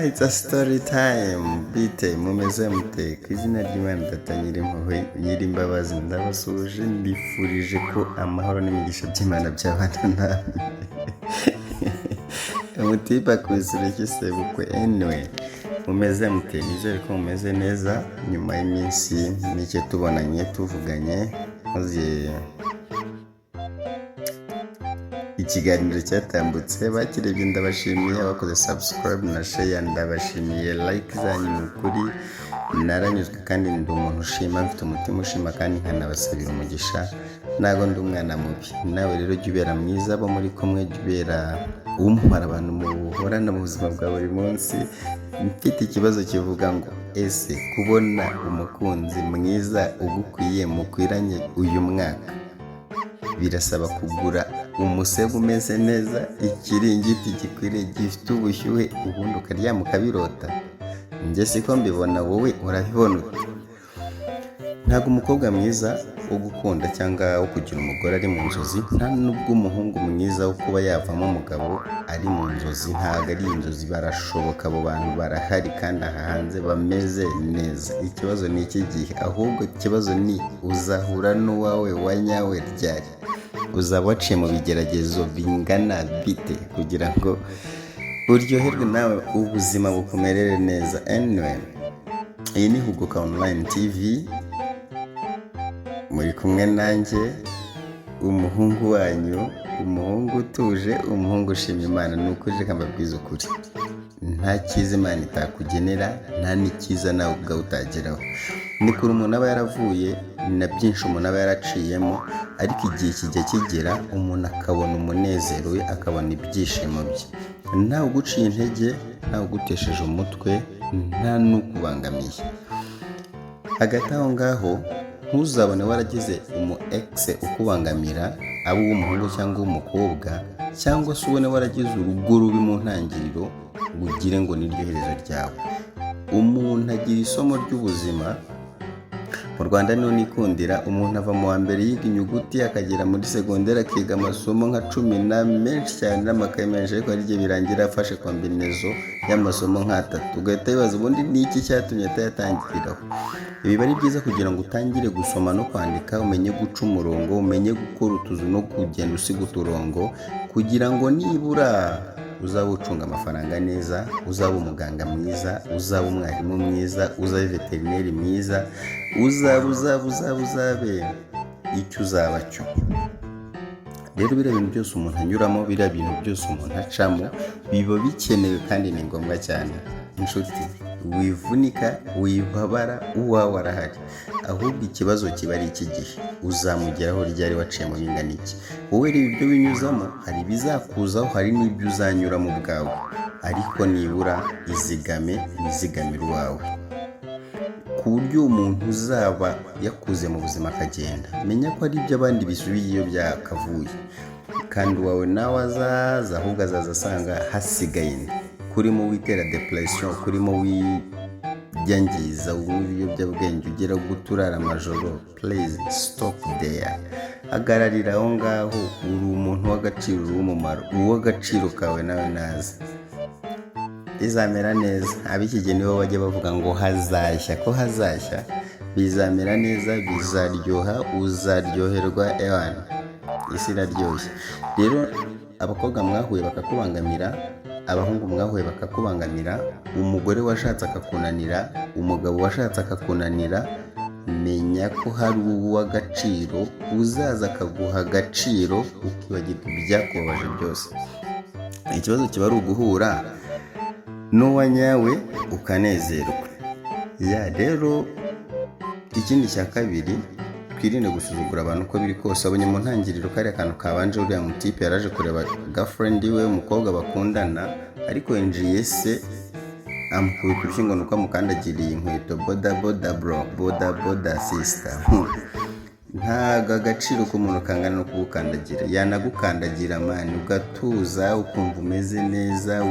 It's a story time. Bite mumeze mute ku izina ry'Imana Data Nyirimpuhwe Nyirimbabazi, ndabasuhuje mbifurije ko amahoro n'imigisha by'Imana byabana namwe. Umutiba kwizera cy'isebukwe anyway. Mumeze mute, nizere ko mumeze neza nyuma y'iminsi mike tubonanye tuvuganye, maze ikiganiro cyatambutse bakirebye ndabashimiye, abakoze subscribe na share ndabashimiye, like zanyu ni ukuri naranyuzwe kandi ndi umuntu ushima, mfite umutima ushima kandi nkanabasabira umugisha, ntago ndi umwana mubi. Nawe rero jya ubera mwiza, abo muri kumwe jya ubera umumara abantu muhorana mu buzima bwa buri munsi. Mfite ikibazo kivuga ngo ese kubona umukunzi mwiza ugukwiye mukwiranye uyu mwaka birasaba kugura umusego umeze neza, ikiringiti gikwiriye gifite ubushyuhe, ubundi ukaryama ukabirota? Njye siko mbibona, wowe urabibona ute? Ntabwo umukobwa mwiza wo gukunda cyangwa wo kugira umugore ari mu nzozi, nta nubwo umuhungu mwiza wo kuba yavamo umugabo ari mu nzozi. Ntabwo ari inzozi, barashoboka, abo bantu barahari kandi aha hanze bameze neza. Ikibazo ni iki gihe, ahubwo ikibazo ni uzahura n'uwawe wa nyawe ryari? Uzaba waciye mu bigeragezo bingana bite kugira ngo uryoherwe nawe ubuzima bukumerere neza? Anyway, iyi ni Huguka Online TV, muri kumwe nanjye umuhungu wanyu, umuhungu utuje, umuhungu ushima Imana. Ni ukuri reka mbabwize ukuri, nta cyiza Imana itakugenera, nta n'ikiza nawe ubwawe utageraho. Ni kure umuntu aba yaravuye, na byinshi umuntu aba yaraciyemo, ariko igihe kijya kigera umuntu akabona umunezero we, akabona ibyishimo bye, ntawe uguciye intege, ntawe ugutesheje umutwe, nta n'ukubangamiye. Hagati aho ngaho ntuzabone waragize umu ex ukubangamira, abo uw'umuhungu cyangwa uw'umukobwa, cyangwa se ubone waragize urugo rubi mu ntangiriro ugire ngo ni ryo herezo ryawe. Umuntu agira isomo ry'ubuzima. Mu Rwanda niho nikundira, umuntu ava mu wa mbere yiga inyuguti akagera muri segonderi akiga amasomo nka 10 na menshi cyane n'amakaye menshi, ariko hari igihe birangira afashe kombinezo y'amasomo nk'atatu, ugahita wibaza ubundi ni iki cyatumye atayatangiriraho. Ibi biba ari byiza kugira ngo utangire gusoma no kwandika, umenye guca umurongo, umenye gukora utuzu no kugenda usiga uturongo, kugira ngo nibura uzaba ucunga amafaranga neza, uzaba umuganga mwiza, uzaba umwarimu mwiza, uzaba veterineri mwiza, uzabe icyo uzaba cyo. Rero biriya bintu byose umuntu anyuramo, biriya bintu byose umuntu acamo, biba bikenewe kandi ni ngombwa cyane. Inshuti, wivunika, wibabara, uwawe arahari. Ahubwo ikibazo kiba ari iki gihe, uzamugeraho ryari, waciye mu bingana iki? Wowe rero ibyo binyuzamo, hari ibizakuzaho, hari n'ibyo uzanyuramo ubwawe, ariko nibura wizigamire uwawe, ku buryo umuntu uzaba yakuze mu buzima akagenda, menya ko ari ibyo abandi bisubiye iyo byakavuye, kandi uwawe nawe azaza, ahubwo azaza asanga hasigaye kurimo witera depression, kurimo wijyangiza, ibiyobyabwenge, ugera guturara amajoro. Please stop there, hagararira aho ngaho. Uri umuntu w'agaciro, uri umumaro, uw'agaciro kawe nawe naza. Bizamera neza. Ab'ikigeni nibo bajya bavuga ngo hazashya, ko hazashya, bizamera neza, bizaryoha, uzaryoherwa. Ewana, isi iraryoshye. Rero abakobwa mwahuye bakakubangamira, abahungu mwahuye bakakubangamira, umugore washatse akakunanira, umugabo washatse akakunanira, menya ko hari uw'agaciro uzaza akaguha agaciro, ukibagirwa ibyakubabaje byose. Ikibazo kiba ari uguhura n'uwa nyawe ukanezerwa. Rero ikindi cya kabiri, twirinde gusuzugura abantu uko biri kose. Abonye mu ntangiriro kariya kantu kabanje, uriya mutipe yaraje kureba girlfriend we, umukobwa bakundana, ariko yinjiye se amukubita urushyi ngo nuko amukandagiriye inkweto. Boda bro, boda sister. Ntago agaciro k'umuntu kangana no kugukandagira. Yanagukandagira mani, ugatuza, ukumva umeze neza,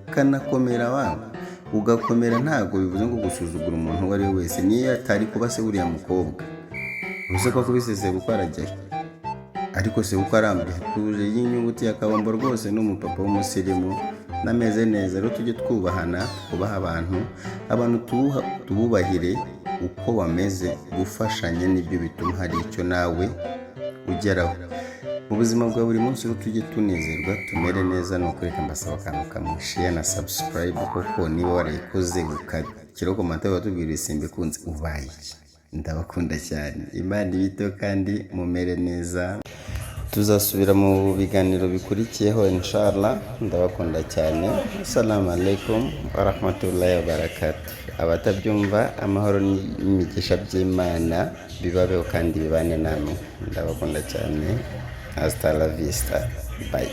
ukanakomera wawe, ugakomera. Ntago bivuze ngo gusuzugura umuntu uwo ari we wese, niyo atari kuba se uriya mukobwa, ubuze ko kubiseseye gukora ajyayo. ariko se uko arambuye tuje y'inyuguti ya kabombo rwose n'umupapa w'umusirimu nameze neza. Rero tujye twubahana, twubaha abantu tububahire uko bameze. Gufashanya nibyo bituma hari icyo nawe ugeraho mu buzima bwa buri munsi. Rero tujye tunezerwa, tumere neza. Ni ukureka mbasaba akantu kamwe, share na subscribe, kuko niba warayikoze ukakira komanta watubwira isimbi kunze ubaye. Ndabakunda cyane, Imana ibito kandi mumere neza. Tuzasubira mu biganiro bikurikiyeho inshallah. Ndabakunda cyane. Assalamu alaikum wa rahmatullahi wa barakatuh. Abatabyumva, amahoro n'imigisha by'Imana bibabeho kandi bibane namwe. Ndabakunda cyane. Hasta la vista. Bye.